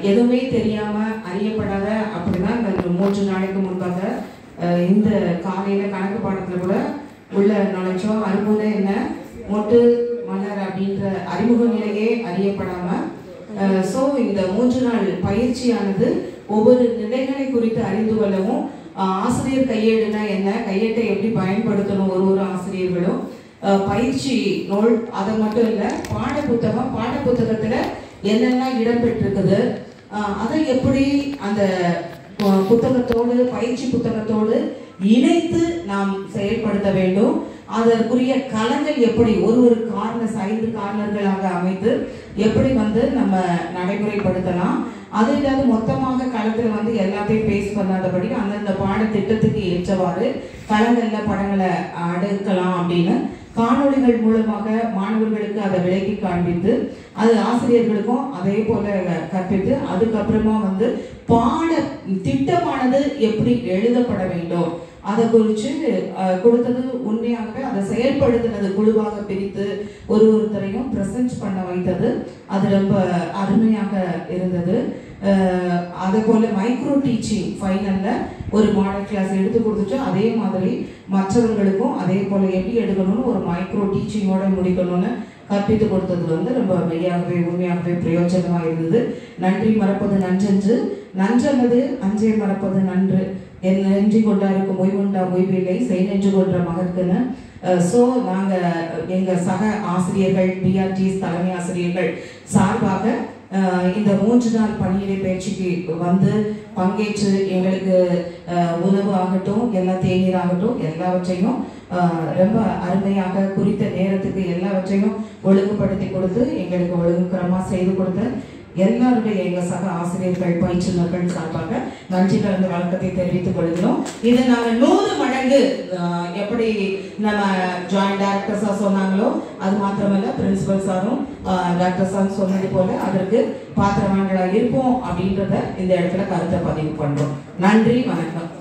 எதுவுமே தெரியாம அறியப்படாத அப்படிதான் இந்த 3 நாளைக்கு முன்பாக இந்த காலையில கணக்கு பாடத்துல கூட உள்ள நுழைச்சோம். அறுபது என்ன மொட்டு மலர் அப்படின்ற அறிமுக நிலையே அறியப்படாம ஸோ இந்த 3 நாள் பயிற்சியானது ஒவ்வொரு நிலைகளை குறித்து அறிந்து கொள்ளவும், ஆசிரியர் கையேடுனா என்ன, கையேட்டை எப்படி பயன்படுத்தணும் ஒரு ஆசிரியர்களும், பயிற்சி நூல் அதை மட்டும் இல்லை பாட புத்தகத்துல என்னெல்லாம் இடம்பெற்றிருக்குது அதை எப்படி அந்த புத்தகத்தோடு பயிற்சி புத்தகத்தோடு இணைத்து நாம் செயல்படுத்த வேண்டும், அதற்குரிய களங்கள் எப்படி ஒரு கார்னர்ஸ் 5 கார்னர்களாக அமைத்து எப்படி நம்ம நடைமுறைப்படுத்தலாம். அது இல்லாத மொத்தமாக களத்தில் எல்லாத்தையும் பேஸ் பண்ணாதபடி அந்தந்த பாடத்திட்டத்துக்கு ஏற்றவாறு களங்கள்ல படங்களை அடுக்கலாம் அப்படின்னு காணொளிகள் மூலமாக மாணவர்களுக்கு அதை விளக்கி காண்பித்து அது ஆசிரியர்களுக்கும் அதே போல கற்பித்து அதுக்கப்புறமா பாட திட்டமானது எப்படி எழுதப்பட வேண்டும் அதை குறித்து கொடுத்தது. உண்மையாகவே அதை செயல்படுத்தினது குழுவாக பிரித்து ஒருத்தரையும் ப்ரெசென்ட் பண்ண வைத்தது. அது ரொம்ப அருமையாக இருந்தது. அதே போல மைக்ரோ டீச்சிங் ஃபைனல்ல ஒரு மாடல் கிளாஸ் எடுத்து கொடுத்துட்டு அதே மாதிரி மற்றவர்களுக்கும் அதே போல எப்படி எடுக்கணும்னு ஒரு மைக்ரோ டீச்சிங்கோட முடிக்கணும்னு கற்பித்து கொடுத்தது ரொம்ப மெய்யாகவே உண்மையாகவே பிரயோஜனமா இருந்தது. நன்றி மறப்பது நன்றென்று, நன்றல்லது அன்றே மறப்பது நன்று, என் நன்றி கொண்டாருக்கும் ஓய்வுண்டா ஓய்வில்லை செய் நெஞ்சு கொன்ற மகற்குன்னு. ஸோ நாங்கள் எங்கள் சக ஆசிரியர்கள் பிஆர்டிஸ் தலைமை ஆசிரியர்கள் சார்பாக இந்த 3 நாள் பணியிடை பயிற்சிக்கு பங்கேற்று எங்களுக்கு உணவு ஆகட்டும் எல்லா தேநீர் ஆகட்டும் எல்லாவற்றையும் ரொம்ப அருமையாக குறித்த நேரத்துக்கு எல்லாவற்றையும் ஒழுங்குபடுத்தி கொடுத்து எங்களுக்கு ஒழுங்குக்கரமாக செய்து கொடுத்த எல்லாருடைய எங்கள் சக ஆசிரியர்கள் பயிற்றுனர்கள் சார்பாக நன்றி கலந்த வழக்கத்தை தெரிவித்துக் கொள்கிறோம். இதை நாங்கள் 100 மடங்கு எப்படி நம்ம ஜாயிண்ட் டைரக்டர்ஸா சொன்னாங்களோ அது மாத்திரமல்ல பிரின்சிபல் சாரும் டாக்டர் சார் சொன்னது போல அதற்கு பாத்திரவான்களா இருப்போம் அப்படின்றத இந்த இடத்துல கருத்தை பதிவு பண்றோம். நன்றி, வணக்கம்.